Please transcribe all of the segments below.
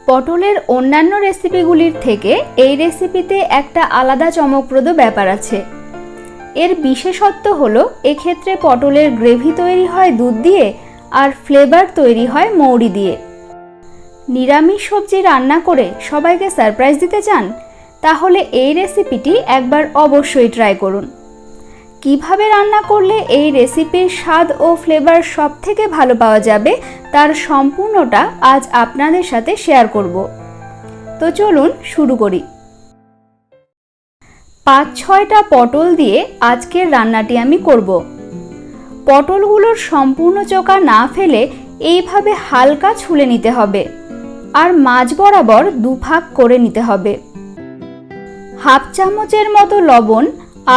পটলের অন্যান্য রেসিপিগুলির থেকে এই রেসিপিতে একটা আলাদা চমকপ্রদ ব্যাপার আছে। এর বিশেষত্ব হলো এক্ষেত্রে পটলের গ্রেভি তৈরি হয় দুধ দিয়ে আর ফ্লেভার তৈরি হয় মৌরি দিয়ে। নিরামিষ সবজি রান্না করে সবাইকে সারপ্রাইজ দিতে চান? তাহলে এই রেসিপিটি একবার অবশ্যই ট্রাই করুন। কিভাবে রান্না করলে এই রেসিপির স্বাদ ও ফ্লেভার সব থেকে ভালো পাওয়া যাবে তার সম্পূর্ণটা আজ আপনাদের সাথে শেয়ার করব। তো চলুন শুরু করি। 5-6টা পটল দিয়ে আজকের রান্নাটি আমি করব। পটলগুলোর সম্পূর্ণ চোখা না ফেলে এইভাবে হালকা ছুলে নিতে হবে আর মাঝ বরাবর দুভাগ করে নিতে হবে। হাফ চামচের মতো লবণ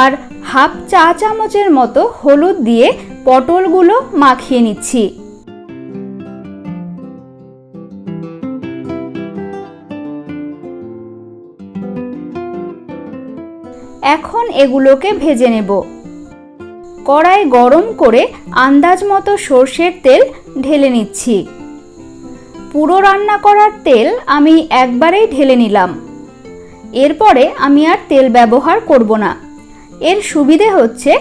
আর হাফ চা চামচের মতো হলুদ দিয়ে পটলগুলো মাখিয়ে নিচ্ছি। এখন এগুলোকে ভেজে নেব। কড়াই গরম করে আন্দাজ মতো সর্ষের তেল ঢেলে নিচ্ছি। পুরো রান্না করার তেল আমি একবারেই ঢেলে নিলাম। এরপরে আমি আর তেল ব্যবহার করব না। এর সুবিধে হচ্ছে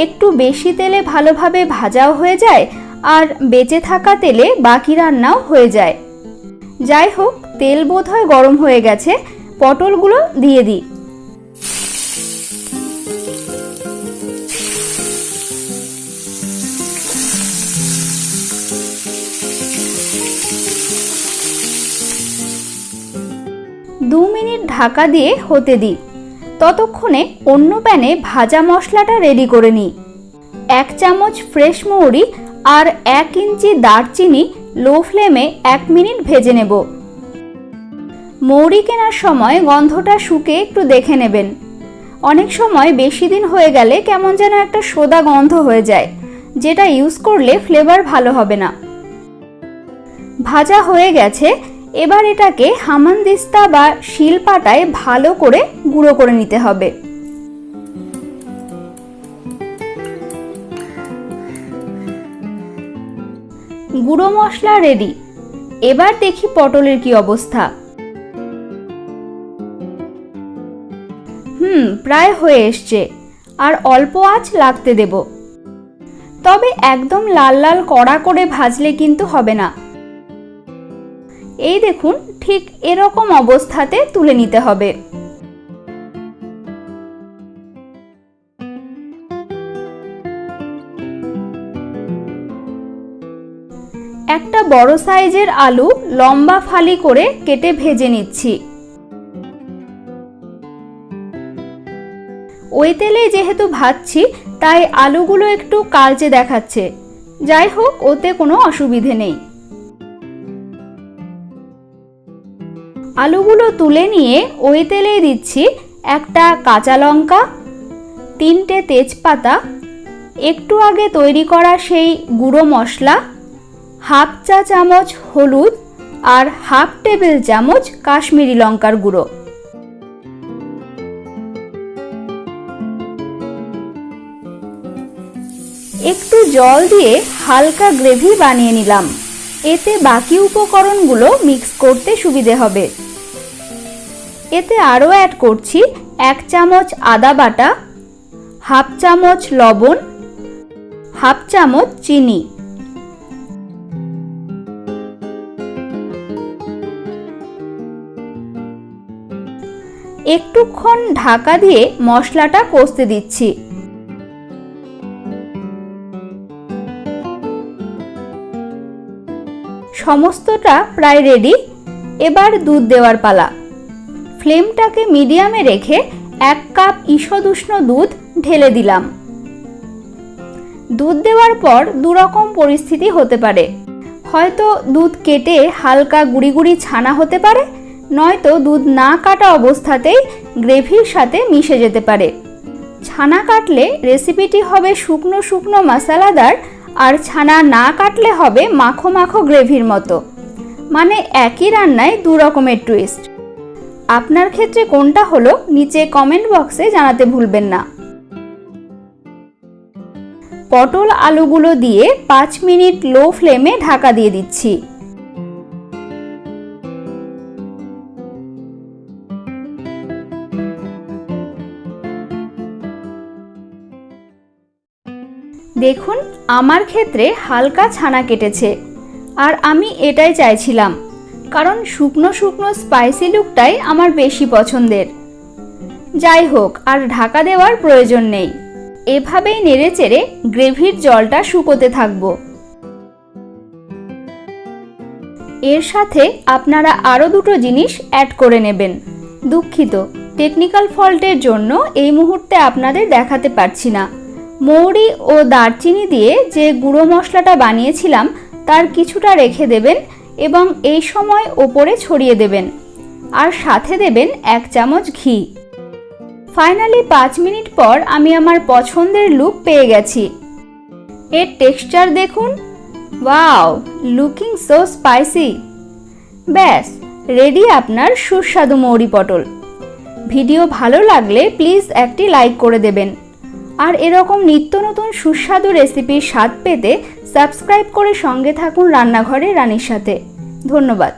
একটু বেশি তেলে ভালোভাবে ভাজাও হয়ে যায় আর বেঁচে থাকা তেলে বাকি রান্নাও হয়ে যায়। যাই হোক, তেল বোধহয় গরম হয়ে গেছে, পটলগুলো দিয়ে দিই। দু মিনিট ঢাকা দিয়ে হতে দিই। ততক্ষণে অন্য প্যানে ভাজা মশলাটা রেডি করে নিই। 1 চামচ ফ্রেশ মৌরি আর 1 ইঞ্চি দারচিনি লো ফ্লেমে 1 মিনিট ভেজে নেব। মৌরি কেনার সময় গন্ধটা শুকে একটু দেখে নেবেন। অনেক সময় বেশি দিন হয়ে গেলে কেমন যেন একটা সোদা গন্ধ হয়ে যায়, যেটা ইউজ করলে ফ্লেভার ভালো হবে না। ভাজা হয়ে গেছে, এবার এটাকে হামানদিস্তা বা শিলপাটায় ভালো করে গুঁড়ো করে নিতে হবে। গুঁড়ো মশলা রেডি। এবার দেখি পটলের কি অবস্থা। প্রায় হয়ে এসছে, আর অল্প আঁচ লাগতে দেব। তবে একদম লাল লাল কড়া করে ভাজলে কিন্তু হবে না। এই দেখুন, ঠিক এরকম অবস্থাতে তুলে নিতে হবে। একটা বড় সাইজের আলু লম্বা ফালি করে কেটে ভেজে নিচ্ছি। ওই তেলে যেহেতু ভাজছি তাই আলুগুলো একটু কালচে দেখাচ্ছে। যাই হোক, ওতে কোনো অসুবিধে নেই। আলুগুলো তুলে নিয়ে ওই তেলেই দিচ্ছি একটা কাঁচা লঙ্কা, 3টে তেজপাতা, একটু আগে তৈরি করা সেই গুঁড়ো মশলা, হাফ চা চামচ হলুদ আর হাফ টেবিল চামচ কাশ্মীরি লঙ্কার গুঁড়ো। একটু জল দিয়ে হালকা গ্রেভি বানিয়ে নিলাম। এতে বাকি উপকরণগুলো মিক্স করতে সুবিধে হবে। এতে আরও অ্যাড করছি 1 চামচ আদা বাটা, হাফ চামচ লবণ, হাফ চামচ চিনি। একটুক্ষণ ঢাকা দিয়ে মশলাটা কষতে দিচ্ছি। সমস্তটা প্রায় রেডি। এবার দুধ দেওয়ার পালা। ফ্লেমটাকে মিডিয়ামে রেখে 1 কাপ ঈষদুষ্ণ দুধ ঢেলে দিলাম। দুধ দেওয়ার পর দুরকম পরিস্থিতি হতে পারে। হয়তো দুধ কেটে হালকা গুঁড়ি গুঁড়ি ছানা হতে পারে, নয়তো দুধ না কাটা অবস্থাতেই গ্রেভির সাথে মিশে যেতে পারে। ছানা কাটলে রেসিপিটি হবে শুকনো শুকনো মশলাদার, আর ছানা না কাটলে হবে মাখো মাখো গ্রেভির মতো। মানে একই রান্নায় দু রকমের টুইস্ট। আপনার ক্ষেত্রে কোনটা হলো নিচে কমেন্ট বক্সে জানাতে ভুলবেন না। পটল আলুগুলো দিয়ে 5 মিনিট লো ফ্লেমে ঢাকা দিয়ে দিচ্ছি। দেখুন, আমার ক্ষেত্রে হালকা ছানা কেটেছে, আর আমি এটাই চাইছিলাম, কারণ শুকনো শুকনো স্পাইসি লুকটাই আমার বেশি পছন্দের। যাই হোক, আর ঢাকা দেওয়ার প্রয়োজন নেই। এভাবেই নেড়েচেড়ে গ্রেভির জলটা শুকোতে থাকবো। এর সাথে আপনারা আরও দুটো জিনিস অ্যাড করে নেবেন। দুঃখিত, টেকনিক্যাল ফল্টের জন্য এই মুহূর্তে আপনাদের দেখাতে পারছি না। মৌরি ও দারচিনি দিয়ে যে গুঁড়ো মশলাটা বানিয়েছিলাম তার কিছুটা রেখে দেবেন এবং এই সময় ওপরে ছড়িয়ে দেবেন, আর সাথে দেবেন 1 চামচ ঘি। ফাইনালি 5 মিনিট পর আমি আমার পছন্দের লুক পেয়ে গেছি। এর টেক্সচার দেখুন, ওয়াও, লুকিং সো স্পাইসি। ব্যাস রেডি আপনার সুস্বাদু মৌরি পটল। ভিডিও ভালো লাগলে প্লিজ একটি লাইক করে দেবেন, আর এরকম নিত্য নতুন সুস্বাদু রেসিপির স্বাদ পেতে সাবস্ক্রাইব করে সঙ্গে থাকুন রান্নাঘরে রানীর সাথে। ধন্যবাদ।